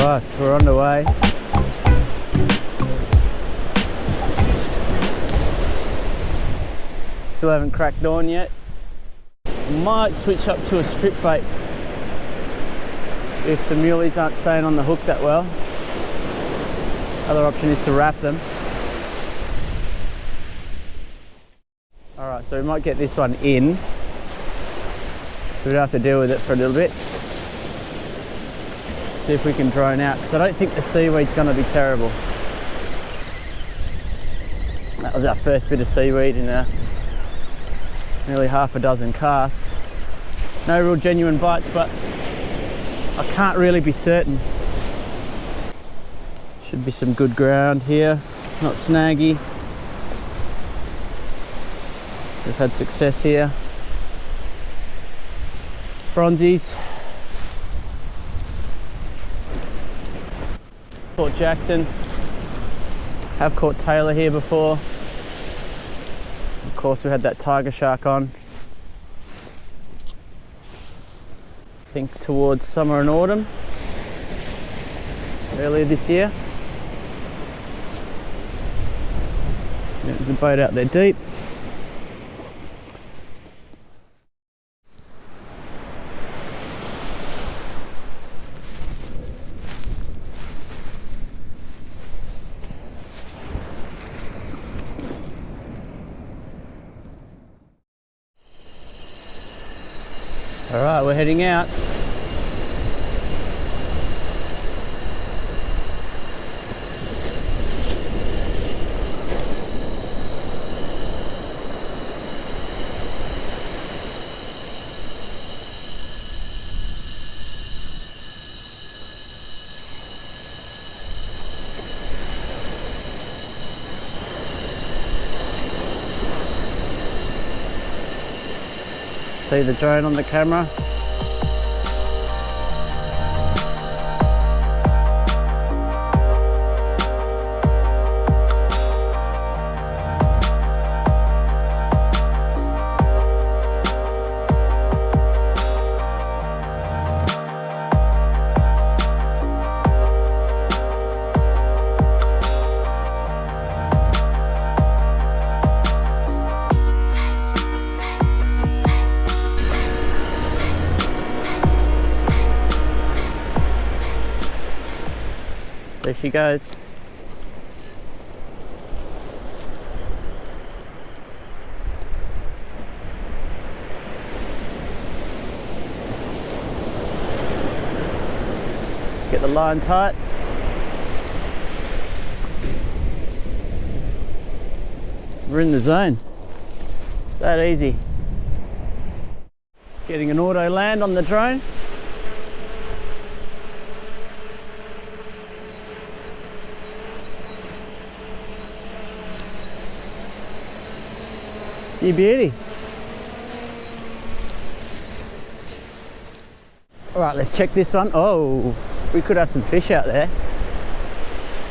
Right, we're on the way. Still haven't cracked on yet. Might switch up to a strip bait if the muleys aren't staying on the hook that well. Other option is to wrap them. Alright, so we might get this one in, so we don't have to deal with it for a little bit. See if we can drone out, because I don't think the seaweed's going to be terrible. That was our first bit of seaweed in nearly half a dozen casts. No real genuine bites, but I can't really be certain. Should be some good ground here, not snaggy. We've had success here. Bronzies. Caught Jackson. Have caught Taylor here before. Of course, we had that tiger shark on. I think towards summer and autumn. Earlier this year. Yeah, there's a boat out there deep. All right, we're heading out. See the drone on the camera. There she goes. Let's get the line tight. We're in the zone. It's that easy. Getting an auto land on the drone. You beauty. All right, let's check this one. Oh, we could have some fish out there.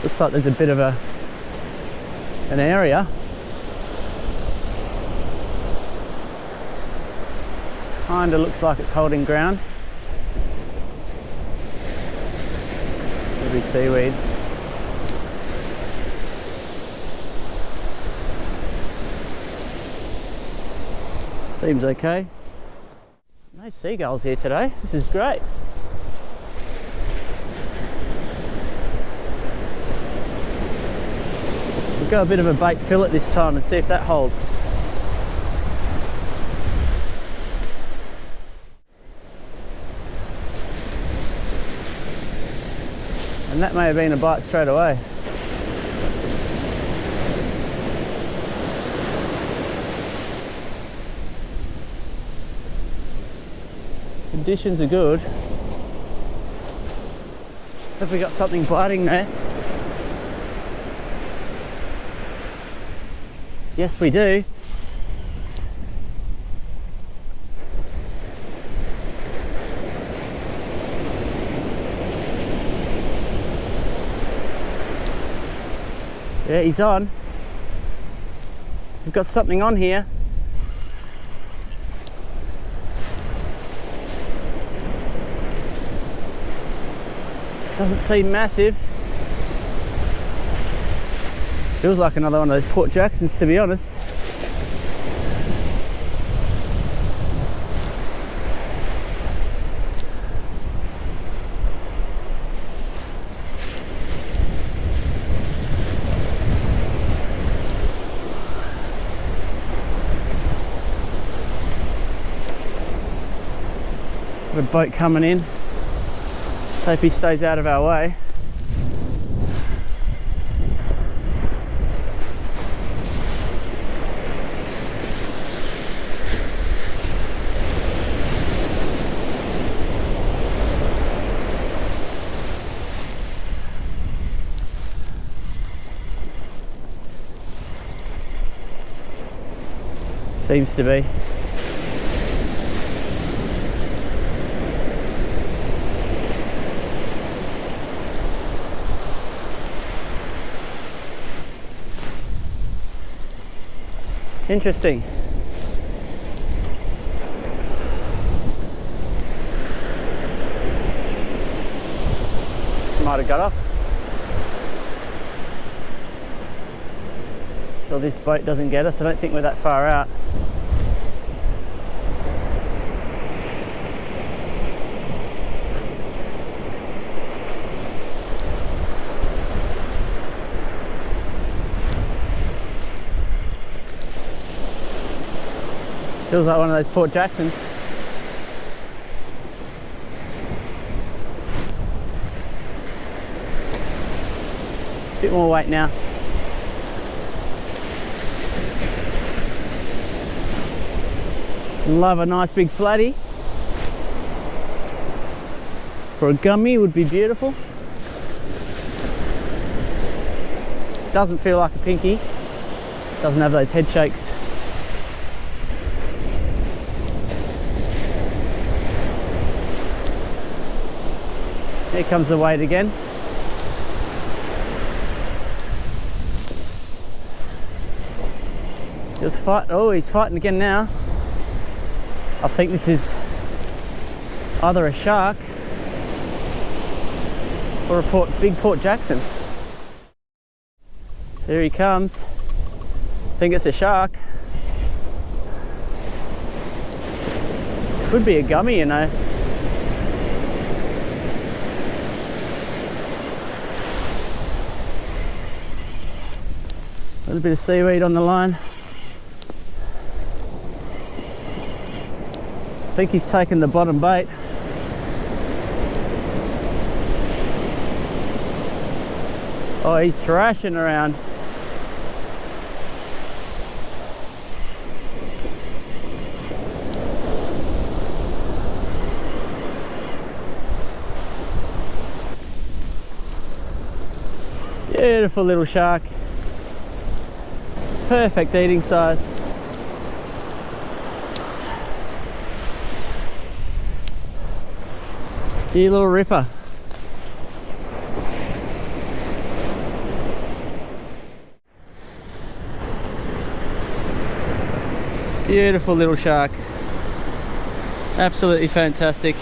Looks like there's a bit of an area. Kinda looks like it's holding ground. Maybe seaweed. Seems okay. No seagulls here today. This is great. We'll go a bit of a bait fillet this time and see if that holds. And that may have been a bite straight away. Conditions are good. Have we got something biting there? Yes, we do. Yeah, he's on. We've got something on here. Doesn't seem massive. Feels like another one of those Port Jacksons, to be honest. Got a boat coming in. Let's hope he stays out of our way. Seems to be. Interesting. Might have got off. Sure this boat doesn't get us. I don't think we're that far out. Feels like one of those Port Jacksons. Bit more weight now. Love a nice big flatty. For a gummy would be beautiful. Doesn't feel like a pinky. Doesn't have those head shakes. Here comes the weight again. Just fight. Oh, he's fighting again now. I think this is either a shark or a big Port Jackson. Here he comes. I think it's a shark. Could be a gummy, you know. A little bit of seaweed on the line. I think he's taken the bottom bait. Oh, he's thrashing around. Beautiful little shark. Perfect eating size. Dear little ripper. Beautiful little shark. Absolutely fantastic.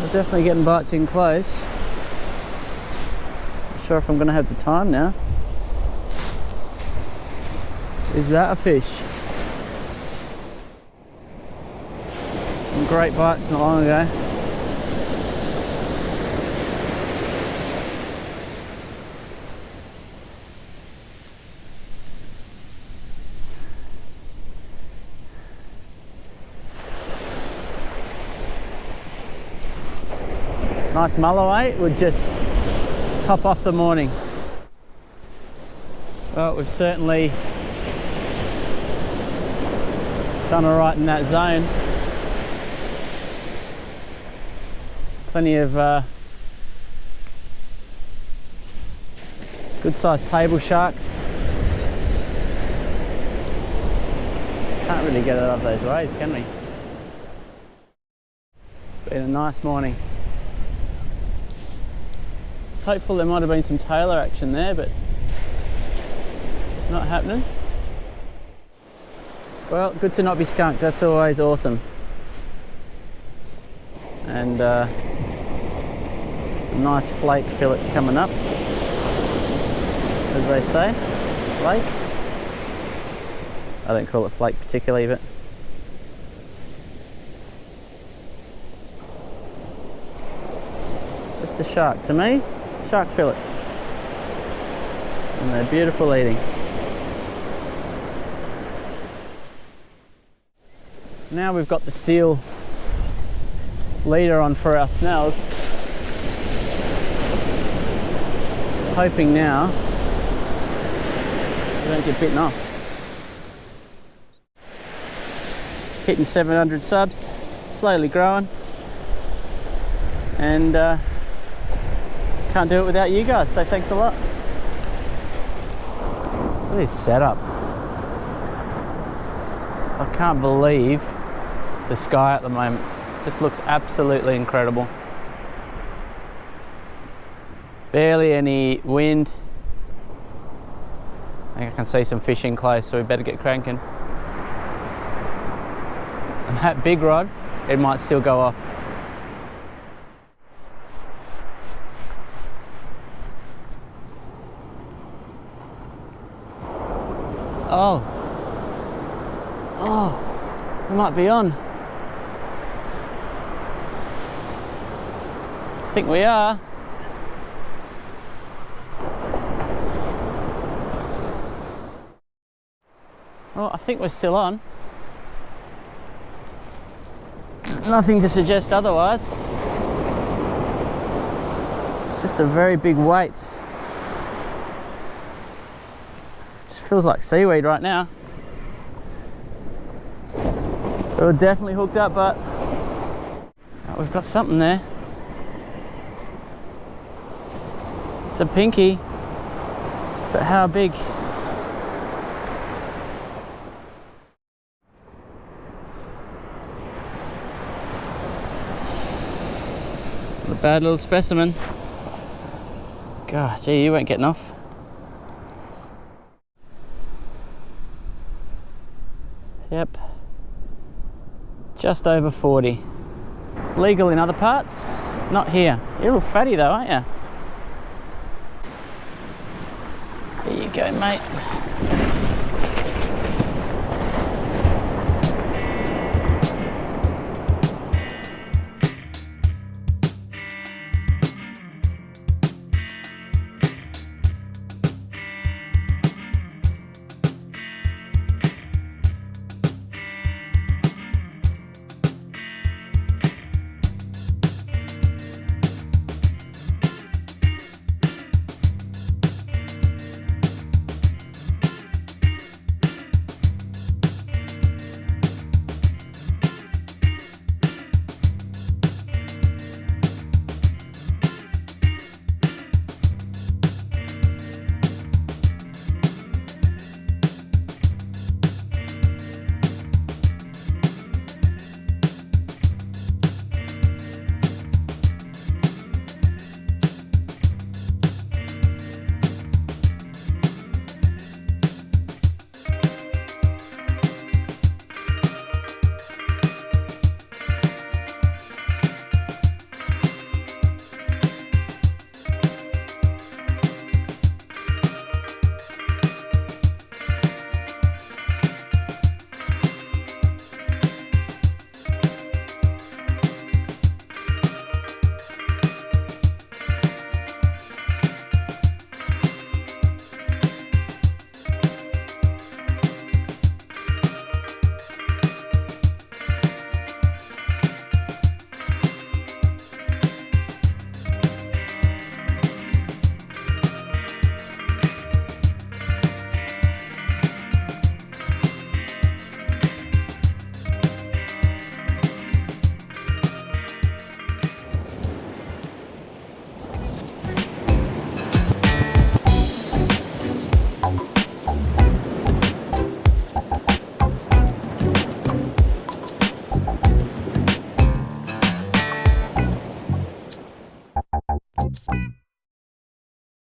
We're definitely getting bites in close. Not sure if I'm going to have the time now. Is that a fish? Some great bites not long ago. Nice mulloway would just top off the morning. Well, we've certainly done all right in that zone. Plenty of good sized table sharks. Can't really get it up those waves, can we? Been a nice morning. Hopeful there might have been some tailor action there, but Not happening. Well, good to not be skunked, that's always awesome. And some nice flake fillets coming up, as they say, flake. I don't call it flake particularly, but just a shark to me, shark fillets. And they're beautiful eating. Now we've got the steel leader on for our snells. Hoping now we don't get bitten off. Hitting 700 subs, slowly growing, and can't do it without you guys, so thanks a lot. Look at this setup. I can't believe the sky at the moment. Just looks absolutely incredible. Barely any wind. I think I can see some fish in close, so we better get cranking. And that big rod, it might still go off. Oh, it might be on. I think we are. Oh, I think we're still on. There's nothing to suggest otherwise. It's just a very big weight. Just feels like seaweed right now. We're definitely hooked up, but we've got something there. It's a pinky, but how big? A bad little specimen. God, gee, you ain't getting off. Yep. Just over 40. Legal in other parts, not here. You're a real fatty though, aren't you? There you go, mate.